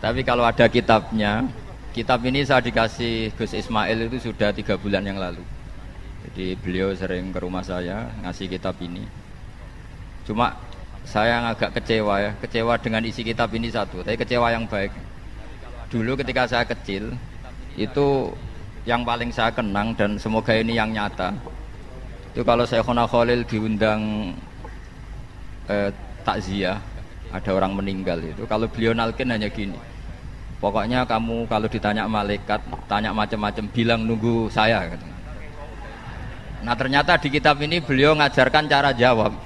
Tapi kalau ada kitabnya, kitab ini saya dikasih Gus Ismail itu sudah 3 bulan yang lalu. Jadi beliau sering ke rumah saya ngasih kitab ini. Cuma saya agak kecewa ya, kecewa dengan isi kitab ini satu, tapi kecewa yang baik. Dulu ketika saya kecil, itu yang paling saya kenang dan semoga ini yang nyata. Itu kalau Syekhona Khalil diundang takziah, ada orang meninggal itu, kalau beliau nalkin hanya gini. Pokoknya kamu kalau ditanya malaikat, tanya macam-macam, bilang nunggu saya. Nah ternyata di kitab ini beliau ngajarkan cara jawab.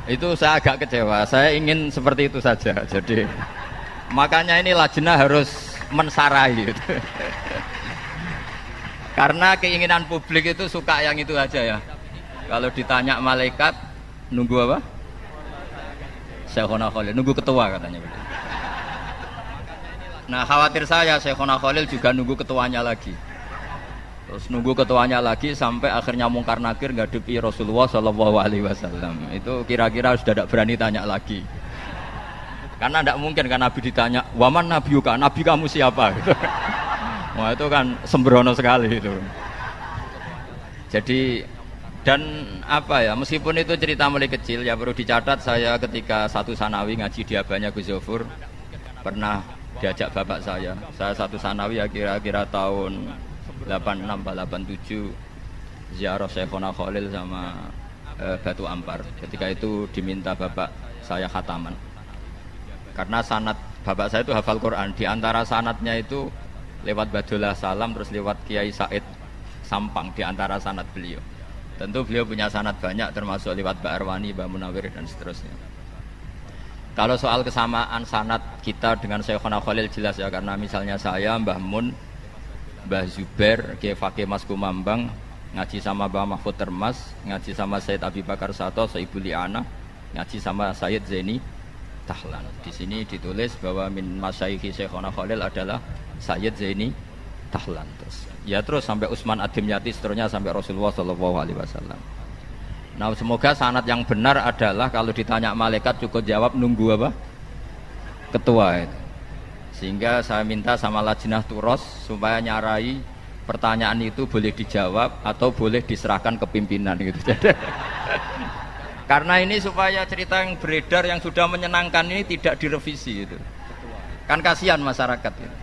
Itu saya agak kecewa. Saya ingin seperti itu saja. Jadi makanya ini lajnah harus mensarai. Gitu. Karena keinginan publik itu suka yang itu aja ya. Kalau ditanya malaikat, nunggu apa? Syekhona Khalil, nunggu ketua katanya. Nah khawatir saya Syekhona Khalil juga nunggu ketuanya lagi. Terus nunggu ketuanya lagi sampai akhirnya mungkar nakir ngadepi Rasulullah SAW. Itu kira-kira sudah tidak berani tanya lagi. Karena tidak mungkin kan Nabi ditanya, waman nabiyuka, Nabi kamu siapa? Gitu. Wah itu kan sembrono sekali itu. Jadi dan apa ya, meskipun itu cerita mulai kecil ya perlu dicatat, saya ketika satu sanawi ngaji di abahnya Gus Zofur pernah diajak bapak saya satu sanawi ya kira-kira tahun 86-87 ziarah Syekhona Khalil sama Batu Ampar. Ketika itu diminta bapak saya khataman. Karena sanad bapak saya itu hafal Quran. Di antara sanadnya itu lewat Badullah Salam terus lewat Kiai Said Sampang di antara sanad beliau. Tentu beliau punya sanad banyak termasuk lewat Mbak Arwani, Mbak Munawir dan seterusnya. Kalau soal kesamaan sanad kita dengan Syekhona Khalil jelas ya, karena misalnya saya, Mbah Mun, Mbah Zubair, Kiai Fakih Mas Kumambang ngaji sama Mbah Mahfud Termas, ngaji sama Sayyid Abi Bakar Sato, Saibu Liana, ngaji sama Sayyid Zaini Tahlan. Di sini ditulis bahwa min masyayikhi Syekhona Khalil adalah Sayyid Zaini Tahlan. Terus sampai Utsman Ad-Dimyati, seterusnya sampai Rasulullah SAW. Nah semoga sanad yang benar adalah kalau ditanya malaikat cukup jawab nunggu apa? Ketua itu. Sehingga saya minta sama Lajnah Turos supaya nyarai pertanyaan itu boleh dijawab atau boleh diserahkan ke pimpinan gitu. Karena ini supaya cerita yang beredar yang sudah menyenangkan ini tidak direvisi itu. Kan kasihan masyarakat itu.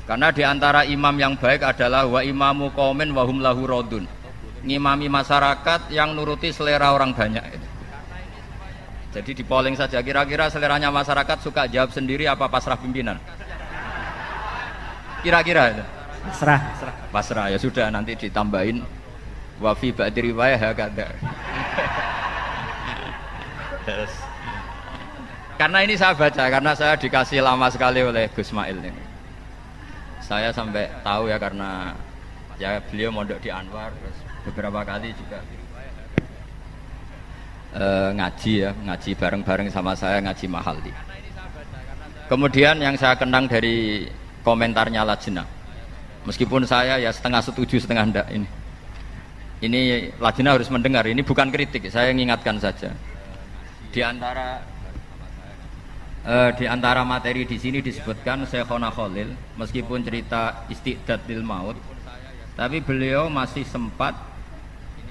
Karena diantara imam yang baik adalah wa imamu qaumin wa hum lahu radun. Ngimami masyarakat yang nuruti selera orang banyak itu. Jadi di polling saja kira-kira seleranya masyarakat suka jawab sendiri apa pasrah pimpinan? Kira-kira itu. Pasrah ya sudah, nanti ditambahin wa fi ba'di riwayah hakada. Karena ini saya baca, karena saya dikasih lama sekali oleh Gus Mail ini. Saya sampai tahu ya karena ya beliau mondok di Anwar, terus beberapa kali juga ngaji bareng-bareng sama saya, ngaji Mahalli. Kemudian yang saya kenang dari komentarnya Lajnah, meskipun saya ya setengah setuju setengah enggak ini Lajnah harus mendengar, ini bukan kritik, saya mengingatkan saja. Di antara materi di sini disebutkan Syekhona Khalil meskipun cerita istiqdad lil maut, tapi beliau masih sempat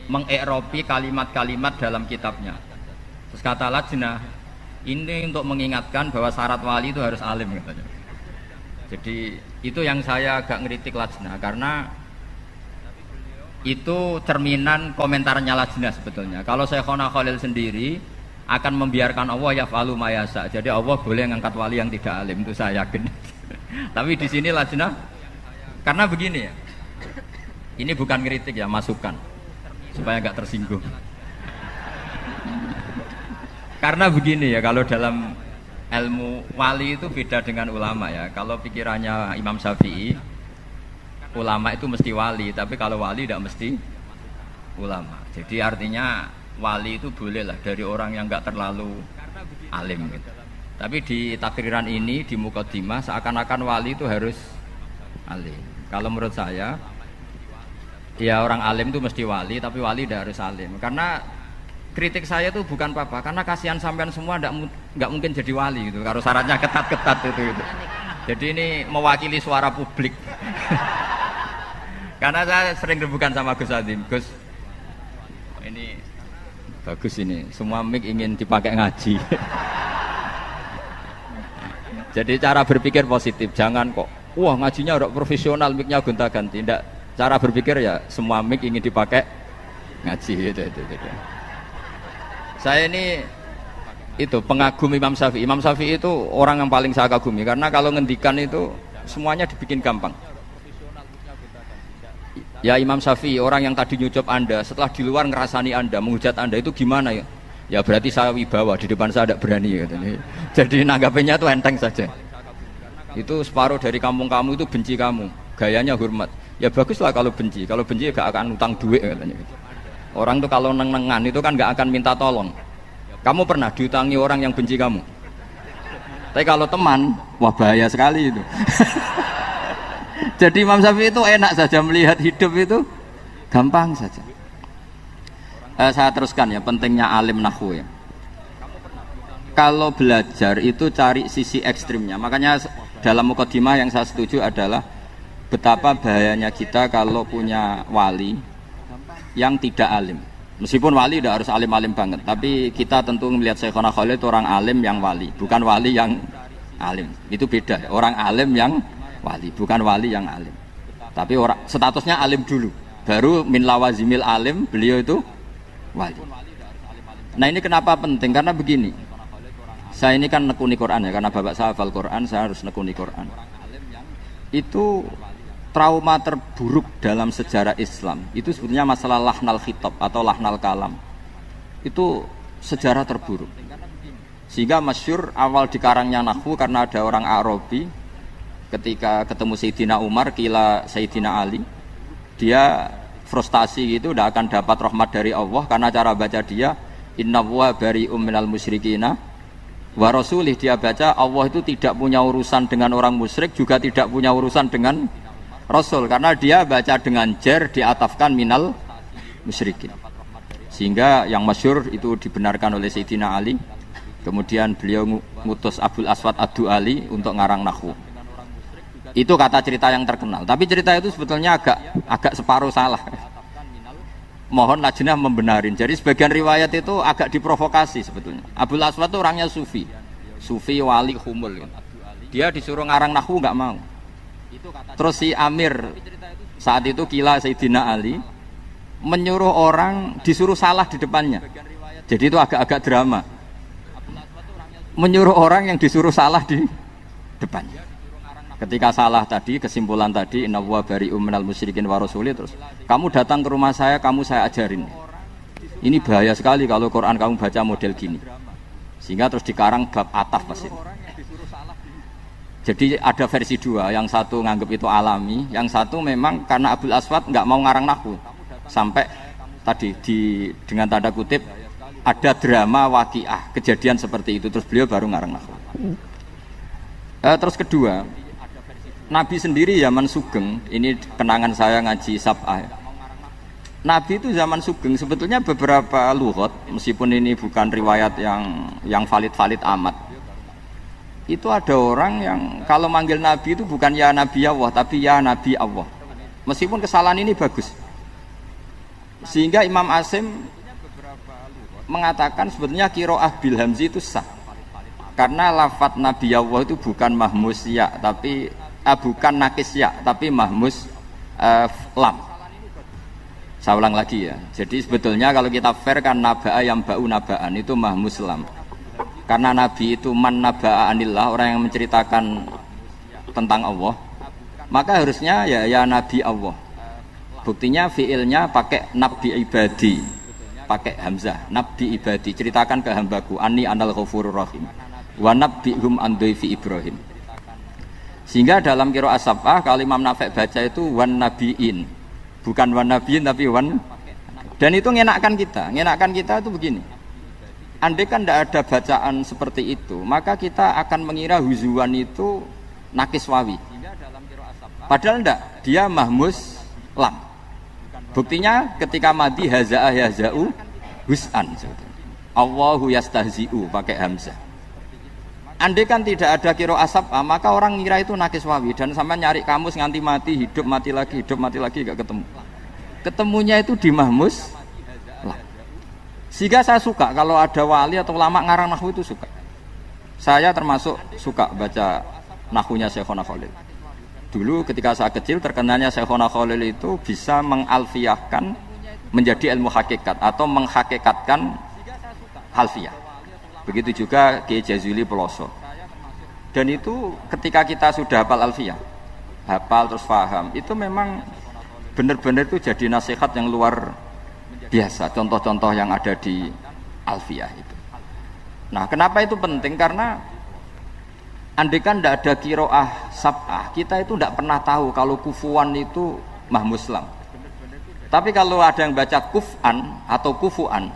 mengeropi kalimat-kalimat dalam kitabnya. Terus kata Lajnah, ini untuk mengingatkan bahwa syarat wali itu harus alim katanya. Jadi itu yang saya agak ngeritik Lajnah, karena itu cerminan komentarnya Lajnah sebetulnya. Kalau Syekhona Khalil sendiri akan membiarkan Allah yaf'alu ma yasha. Jadi Allah boleh ngangkat wali yang tidak alim, itu saya yakin. Tapi di sini Lajnah, karena begini ya, ini bukan kritik ya, masukan supaya nggak tersinggung. Karena begini ya, kalau dalam ilmu wali itu beda dengan ulama ya. Kalau pikirannya Imam Syafi'i, ulama itu mesti wali, tapi kalau wali tidak mesti ulama. Jadi artinya wali itu boleh lah dari orang yang nggak terlalu alim gitu. Tapi di takriran ini, di Muqaddimah, seakan-akan wali itu harus alim. Kalau menurut saya, ya orang alim itu mesti wali, tapi wali tidak harus alim. Karena kritik saya itu bukan apa-apa, karena kasihan sampean semua nggak mungkin jadi wali gitu. Kalau syaratnya ketat-ketat itu. Jadi ini mewakili suara publik. Karena saya sering rebukan sama Gus Adim. Gus, ini bagus ini, semua mic ingin dipakai ngaji. Jadi cara berpikir positif, jangan kok, wah ngajinya udah profesional, mic-nya gonta-ganti. Tidak, cara berpikir ya semua mic ingin dipakai ngaji gitu. Saya ini itu pengagum Imam Syafi'i. Imam Syafi'i itu orang yang paling saya kagumi karena kalau ngendikan itu semuanya dibikin gampang. Ya Imam Syafi'i, orang yang tadi nyucup Anda, setelah di luar ngerasani Anda, menghujat Anda itu gimana ya? Ya berarti saya wibawa, di depan saya tidak berani gitu. Jadi nanggapinnya itu enteng saja. Itu separuh dari kampung kamu itu benci kamu, gayanya hormat. Ya baguslah kalau benci gak akan utang duit katanya. Orang tuh kalau neng-nengan itu kan gak akan minta tolong. Kamu pernah diutangi orang yang benci kamu? Tapi kalau teman, wah bahaya sekali itu. Jadi Imam Syafi'i itu enak saja melihat hidup itu gampang saja. Saya teruskan ya, pentingnya alim nahwu ya. Kalau belajar itu cari sisi ekstrimnya. Makanya dalam mukadimah yang saya setuju adalah betapa bahayanya kita kalau punya wali yang tidak alim. Meskipun wali tidak harus alim-alim banget, tapi kita tentu melihat Syekhona Khalil itu orang alim yang wali, bukan wali yang alim. Itu beda. Orang alim yang wali, bukan wali yang alim. Tapi orang statusnya alim dulu, baru min lawazimil alim beliau itu wali. Nah ini kenapa penting? Karena begini, saya ini kan nekuni Quran ya, karena bapak saya hafal Quran, saya harus nekuni Quran. Itu trauma terburuk dalam sejarah Islam itu sebetulnya masalah lahnal khitab atau lahnal kalam. Itu sejarah terburuk. Sehingga masyhur awal dikarangnya nahwu karena ada orang Arabi ketika ketemu Sayyidina Umar kila Sayyidina Ali, dia frustasi gitu, tidak akan dapat rahmat dari Allah karena cara baca dia innallaha bari'um minal musyrikina wa rasulih. Dia baca Allah itu tidak punya urusan dengan orang musyrik, juga tidak punya urusan dengan Rasul, karena dia baca dengan jer diatafkan minal musyrikin. Sehingga yang masyhur itu dibenarkan oleh Sayyidina Ali. Kemudian beliau ngutus Abul Aswad Ad-Du'ali untuk ngarang nahwu. Itu kata cerita yang terkenal. Tapi cerita itu sebetulnya agak separuh salah. Mohon lajnah membenarin. Jadi sebagian riwayat itu agak diprovokasi sebetulnya. Abul Aswad itu orangnya sufi. Sufi wali humul. Dia disuruh ngarang nahwu enggak mau. Terus si Amir saat itu kila Sayyidina Ali menyuruh orang disuruh salah di depannya. Jadi itu agak-agak drama. Menyuruh orang yang disuruh salah di depannya. Ketika salah tadi, kesimpulan tadi innallaha bari'um minal musyrikin wa rasulih, terus kamu datang ke rumah saya, saya ajarin. Ini bahaya sekali kalau Quran kamu baca model gini. Sehingga terus dikarang bab ataf pasti. Jadi ada versi dua, yang satu nganggap itu alami, yang satu memang karena Abul Aswad nggak mau ngarang nahwu. Sampai tadi dengan tanda kutip ada drama waqiah, kejadian seperti itu, terus beliau baru ngarang nahwu. Terus kedua, Nabi sendiri zaman Sugeng, ini kenangan saya ngaji Sab'ah. Nabi itu zaman Sugeng sebetulnya beberapa lughat, meskipun ini bukan riwayat yang valid-valid amat. Itu ada orang yang kalau manggil Nabi itu bukan ya Nabi Allah, tapi ya Nabi Allah. Meskipun kesalahan ini bagus. Sehingga Imam Asim mengatakan sebetulnya qiraah bil hamzi itu sah. Karena lafadz Nabi Allah itu bukan mahmus ya, tapi bukan nakis ya, tapi mahmus lam. Saya ulang lagi ya. Jadi sebetulnya kalau kita fair kan naba'a yang ba'u naba'an itu mahmus lam. Karena Nabi itu man naba'a anillah, orang yang menceritakan tentang Allah, maka harusnya ya Nabi Allah. Buktinya fiilnya pakai nabi ibadi, pakai hamzah, nabi ibadi, ceritakan ke hambaku anni anal ghafurur rahim wa nabbihum an dhaifi Ibrahim. Sehingga dalam qiraat Sab'ah kalau Imam Nafi' baca itu wan nabiin, bukan wan nabiin tapi wan. Dan itu ngenakkan kita itu begini. Andai kan tidak ada bacaan seperti itu, maka kita akan mengira huzuan itu nakis wawi. Padahal tidak, dia mahmus lam. Buktinya ketika madi haza'ah yaza'u hus'an sebetulnya. Allahu yastahzi'u pakai hamzah. Andai kan tidak ada kiro asap, maka orang ngira itu nakis wawi dan sampai nyari kamus nganti mati, hidup mati lagi gak ketemu. Ketemunya itu di mahmus. Sehingga saya suka kalau ada wali atau ulama ngarang nahwu itu suka. Saya termasuk suka baca nahwunya Syekhona Khalil. Dulu ketika saya kecil terkenalnya Syekhona Khalil itu bisa mengalfiahkan menjadi ilmu hakikat atau menghakikatkan alfiah. Begitu juga Kiai Jazuli Peloso. Dan itu ketika kita sudah hafal alfiah, hafal terus paham, itu memang benar-benar itu jadi nasihat yang luar biasa. Contoh-contoh yang ada di alfiah itu. Nah, kenapa itu penting? Karena andaikan tidak ada kiroah sab'ah, kita itu tidak pernah tahu kalau kufuan itu mahmuslam. Tapi kalau ada yang baca kuf'an atau kufu'an,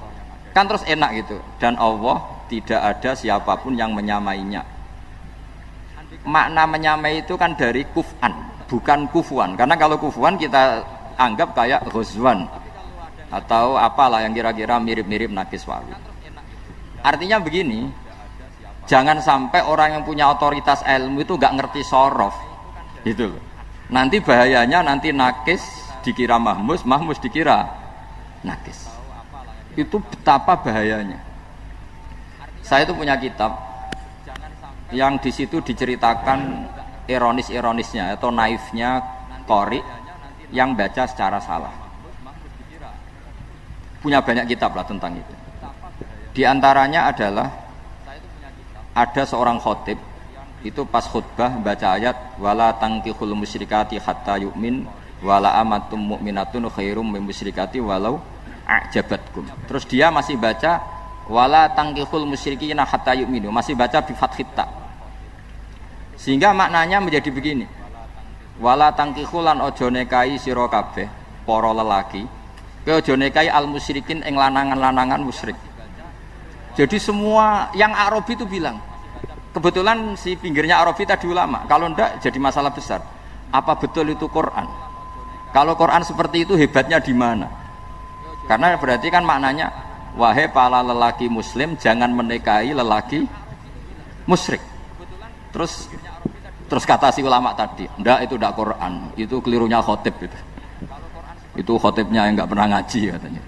kan terus enak gitu. Dan Allah tidak ada siapapun yang menyamainya. Makna menyamai itu kan dari kuf'an, bukan kufuan. Karena kalau kufuan kita anggap kayak ghuzwan atau apalah yang kira-kira mirip-mirip nakis wawi. Artinya begini, jangan sampai orang yang punya otoritas ilmu itu gak ngerti sorof gitu. Nanti bahayanya nanti nakis dikira mahmus, mahmus dikira nakis. Itu betapa bahayanya. Saya itu punya kitab yang di situ diceritakan ironis-ironisnya atau naifnya qori yang baca secara salah. Punya banyak kitab lah tentang itu. Di antaranya adalah ada seorang khotib itu pas khutbah baca ayat wala tankihul musyrikati hatta yu'min wala amatum mu'minatun khairum min musyrikati walau a'jabatkum. Terus dia masih baca wala tankihul musyrikina hatta yu'minu, masih baca bi fathit ta. Sehingga maknanya menjadi begini. Wala tankikhulan ojo nekai sira kabeh para lelaki, kowe ojo nekai al musyrikin ing lanangan-lanangan musyrik. Jadi semua yang Arabi itu bilang, kebetulan si pinggirnya Arabi tadi ulama, kalau ndak jadi masalah besar. Apa betul itu Quran? Kalau Quran seperti itu hebatnya di mana? Karena berarti kan maknanya wahai para lelaki muslim jangan menikahi lelaki musyrik. Terus kata si ulama tadi, ndak itu ndak Quran, itu kelirunya khotib itu. Itu khotibnya yang nggak pernah ngaji katanya.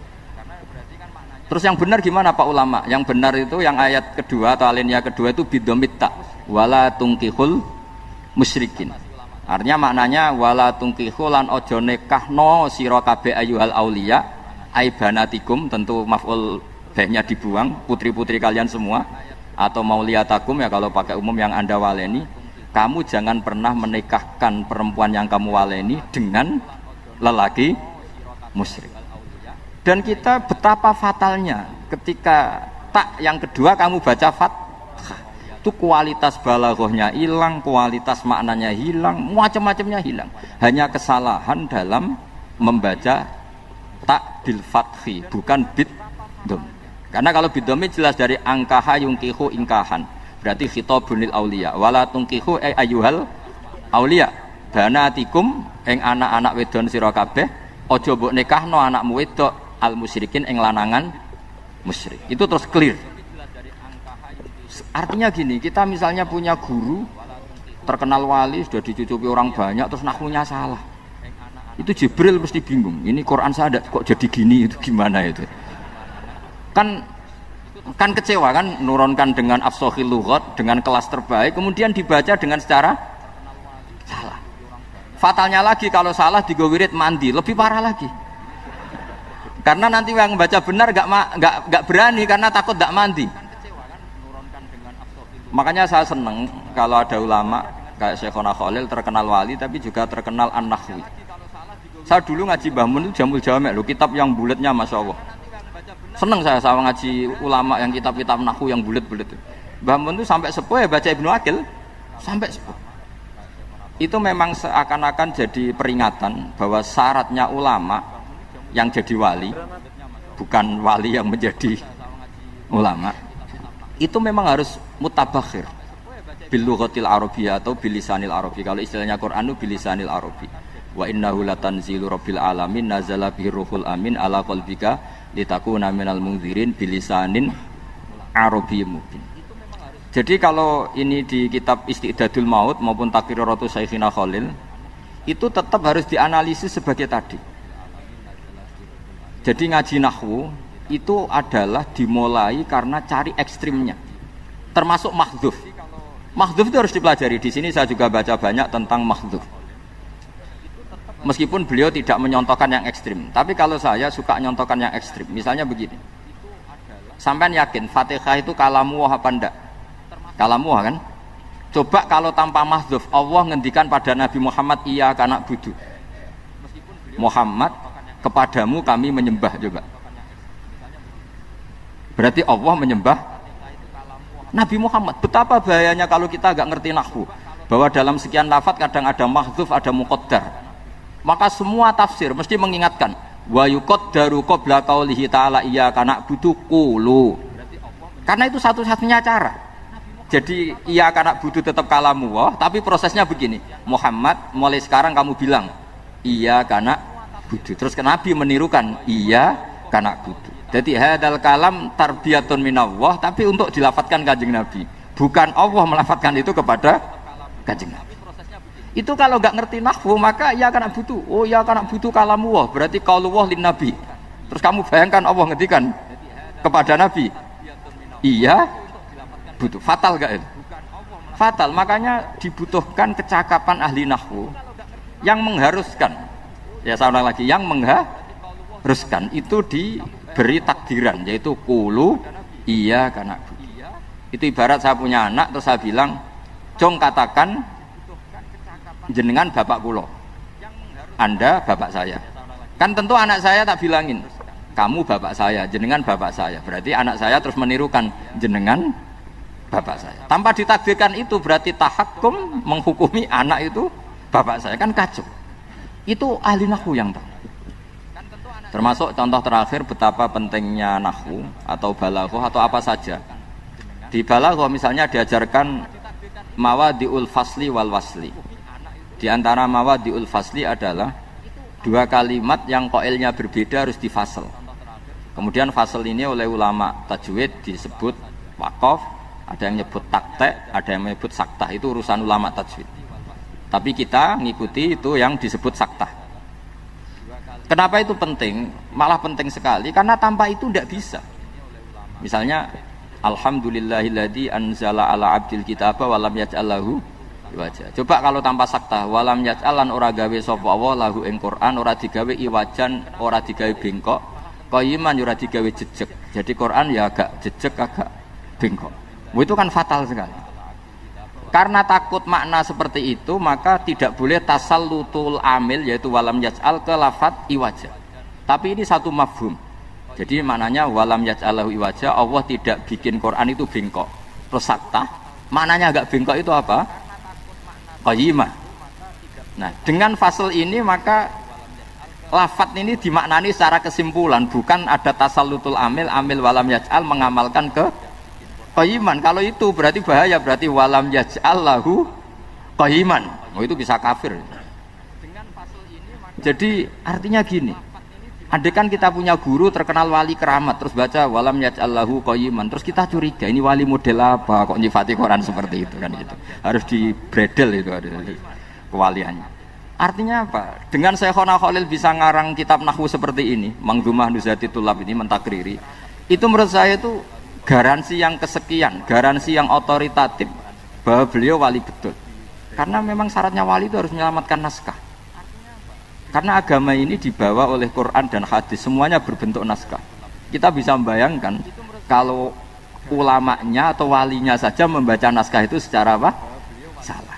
Terus yang benar gimana Pak ulama? Yang benar itu yang ayat kedua atau alinea kedua itu bidomita wala tungkihul musyrikin. Artinya maknanya wala tungkihul lan ojo nekahno sira kabeh ayyuhal auliya aibanatikum, tentu maf'ul baiknya dibuang, putri-putri kalian semua, atau mauliyatakum ya kalau pakai umum yang Anda waleni, kamu jangan pernah menikahkan perempuan yang kamu waleni dengan lelaki musyrik. Dan kita betapa fatalnya ketika tak yang kedua kamu baca fathah, itu kualitas balaghahnya hilang, kualitas maknanya hilang, macam-macamnya hilang. Hanya kesalahan dalam membaca tak bil fathi, bukan bid dom. Karena kalau bid dom jelas dari angkaha yungkihu ingkahan, berarti khitabunil auliya wala tungkihu ayyuhal auliya banatikum ing anak-anak wedon sira kabeh aja mbok nikahno anakmu wedok al musyrikin ing lanangan musyrik. Itu terus clear. Artinya gini, kita misalnya punya guru terkenal wali sudah dicucupi orang banyak terus nahwunya salah. Itu Jibril mesti bingung. Ini Quran saya kok jadi gini, itu gimana itu? Kan kecewa kan, nurunkan dengan afshahil lughat, dengan kelas terbaik, kemudian dibaca dengan secara salah. Fatalnya lagi kalau salah digo wirid mandi, lebih parah lagi. Karena nanti yang baca benar gak berani karena takut gak mandi. Makanya saya seneng kalau ada ulama kayak Syekhona Khalil terkenal wali tapi juga terkenal an-nahwi. Saya dulu ngaji Mbah Mun itu Jamul Jamek loh, kitab yang bulatnya Masya Allah. Seneng saya sama ngaji ulama yang kitab-kitab nahwu yang bulat-bulat. Mbah Mun itu sampai sepuh ya baca Ibnu Aqil sampai sepuh. Itu memang seakan-akan jadi peringatan bahwa syaratnya ulama yang jadi wali, bukan wali yang menjadi ulama, itu memang harus mutabakhir bil lughatil arabiyyah atau bilisanil arabi. Kalau istilahnya Quran itu bilisanil arabi. Wa innahu latanzilu rabbil alamin nazala bihi ruhul amin ala qalbika litakuna minal mundzirin bilisanin arabiyyin mubin. Jadi kalau ini di kitab Isti'dadul Maut maupun Taqriratu Syekhina Khalil itu tetap harus dianalisis sebagai tadi. Jadi ngaji nahwu itu adalah dimulai karena cari ekstrimnya. Termasuk mahdzuf. Mahdzuf itu harus dipelajari. Di sini saya juga baca banyak tentang mahdzuf. Meskipun beliau tidak menyontohkan yang ekstrim, tapi kalau saya suka nyontohkan yang ekstrim. Misalnya begini, sampean yakin Fatihah itu kalamuwah apa enggak? Kalamuwah kan? Coba kalau tanpa mahdzuf, Allah ngendikan pada Nabi Muhammad, iya kana budu Muhammad, kepadamu kami menyembah. Coba, berarti Allah menyembah Nabi Muhammad. Betapa bahayanya kalau kita agak ngerti nahwu, bahwa dalam sekian lafaz kadang ada mahdzuf, ada muqaddar. Maka semua tafsir mesti mengingatkan wa yuqaddaru qabla qaulihi ta'ala iyyaka na'budu qulu. Karena itu satu-satunya cara. Jadi iyyaka na'budu tetap kalamullah, tapi prosesnya begini. Muhammad, mulai sekarang kamu bilang iyyaka na'budu. Terus Nabi menirukan iyyaka na'budu. Jadi hadal kalam tarbiyatun minallah, tapi untuk dilafadzkan Kanjeng Nabi. Bukan Allah melafadzkan itu kepada Kanjeng Nabi. Itu kalau nggak ngerti nahwu maka ya kana butuh. Oh ya kana butuh kalamuwah, berarti qaulullah lin nabi. Terus kamu bayangkan Allah ngendikan kepada Nabi, iya butuh. Fatal gak itu? Fatal. Makanya dibutuhkan kecakapan ahli nahwu yang mengharuskan. Ya saya ulang lagi, yang mengharuskan itu diberi takdiran, yaitu qulu iya kana butuh. Itu ibarat saya punya anak terus saya bilang, "Jong katakan jenengan bapak kulo, Anda bapak saya." Kan tentu anak saya tak bilangin kamu bapak saya, jenengan bapak saya. Berarti anak saya terus menirukan jenengan bapak saya. Tanpa ditakdirkan itu berarti tahakkum, menghukumi anak itu bapak saya. Kan kacau. Itu ahli nahwu yang tahu. Termasuk contoh terakhir betapa pentingnya nahwu atau balaghah atau apa saja. Di balaghah misalnya diajarkan mawadi'ul fasli wal wasli. Di antara mawadi'ul fasli adalah dua kalimat yang qailnya berbeda harus difasl. Kemudian fasl ini oleh ulama tajwid disebut waqaf, ada yang nyebut takte, ada yang menyebut saktah. Itu urusan ulama tajwid. Tapi kita ngikuti itu yang disebut saktah. Kenapa itu penting? Malah penting sekali karena tanpa itu tidak bisa. Misalnya alhamdulillahilladzi anzala ala abdil kitaba wa lam yaj'al lahu iwaja. Coba kalau tanpa sakta, walam yaj'alan ora gawe sapa Allah lahu ing Quran, ora digawe iwajan, ora digawe bengkok, qayiman ora digawe jejeg. Jadi Quran ya agak jejeg, agak bengkok. Itu kan fatal sekali. Karena takut makna seperti itu, maka tidak boleh tasallutul amil, yaitu walam yaj'al ke lafaz iwaja. Tapi ini satu mafhum. Jadi maknanya walam yaj'al lahu iwaja, Allah tidak bikin Quran itu bengkok. Terus sakta, maknanya agak bengkok itu apa? Qayyimah. Nah, dengan fasal ini maka lafadz ini dimaknani secara kesimpulan, bukan ada tasallutul amil walam yaj'al mengamalkan ke qayyiman. Kalau itu berarti bahaya, berarti walam yaj'al lahu qayyiman. Oh, itu bisa kafir. Jadi artinya gini, andai kan kita punya guru terkenal wali keramat terus baca walam yaj'al lahu qayyiman, terus kita curiga ini wali model apa kok nyifati Quran seperti itu kan, itu harus dibredel itu ada kewaliannya. Artinya apa? Dengan Syekhona Khalil bisa ngarang kitab nahwu seperti ini, Manzumah Nuzhati Tulab ini mentakriri, itu menurut saya itu garansi yang kesekian, garansi yang otoritatif bahwa beliau wali betul. Karena memang syaratnya wali itu harus menyelamatkan naskah. Karena agama ini dibawa oleh Quran dan hadis, semuanya berbentuk naskah. Kita bisa membayangkan kalau ulamanya atau walinya saja membaca naskah itu secara apa? Salah.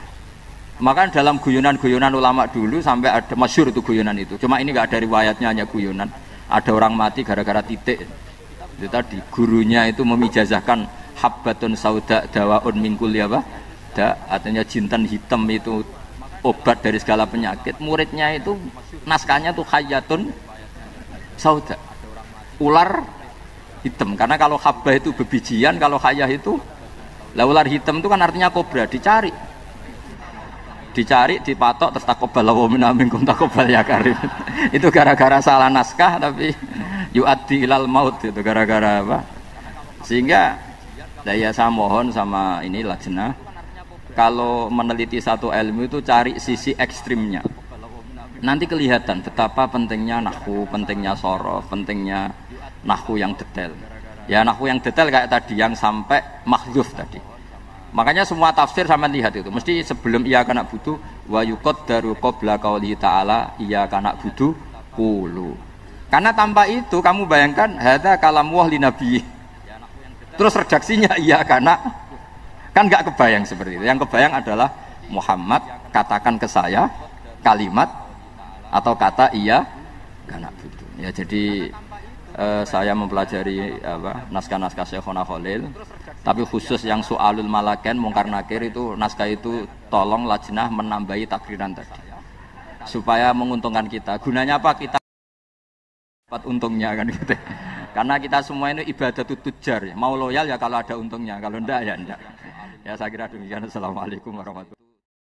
Maka dalam guyonan-guyonan ulama dulu sampai ada masyhur itu guyonan itu. Cuma ini nggak ada riwayatnya, hanya guyonan. Ada orang mati gara-gara titik. Itu tadi gurunya itu memijazahkan habbatun sauda dawaun min kulli apa? Artinya jintan hitam itu obat dari segala penyakit. Muridnya itu naskahnya tuh hayatun sauda, ular hitam. Karena kalau habbah itu bebijian, kalau hayah itu, lah ular hitam itu kan artinya kobra, dicari. dicari, dipatok, terus taqabbalallahu minna minkum taqabbal ya karim. Itu gara-gara salah naskah tapi yu'addi ilal maut, itu gara-gara apa? Sehingga saya mohon sama ini lajnah, kalau meneliti satu ilmu itu cari sisi ekstrimnya. Nanti kelihatan betapa pentingnya nahwu, pentingnya sorof, pentingnya nahwu yang detail. Ya nahwu yang detail kayak tadi yang sampai mahdzuf tadi. Makanya semua tafsir sama lihat itu mesti sebelum iyyaka na'budu wa yuqaddaru qabla qauli ta'ala iyyaka na'budu qulu. Karena tanpa itu kamu bayangkan hadza kalamullah li nabi. Terus redaksinya iyyaka kan enggak kebayang seperti itu. Yang kebayang adalah Muhammad katakan ke saya kalimat atau kata iyyaka na'budu. Ya jadi saya mempelajari naskah-naskah Syekhona Khalil. Tapi khusus yang soalul malaken mungkar nakir itu naskah itu tolong lajnah menambahi takriran tadi supaya menguntungkan kita. Gunanya apa? Kita dapat untungnya kan gitu. Karena kita semua ini ibadah tujar, mau loyal ya kalau ada untungnya, kalau enggak ya enggak. Ya saya kira demikian. Assalamualaikum warahmatullahi wabarakatuh.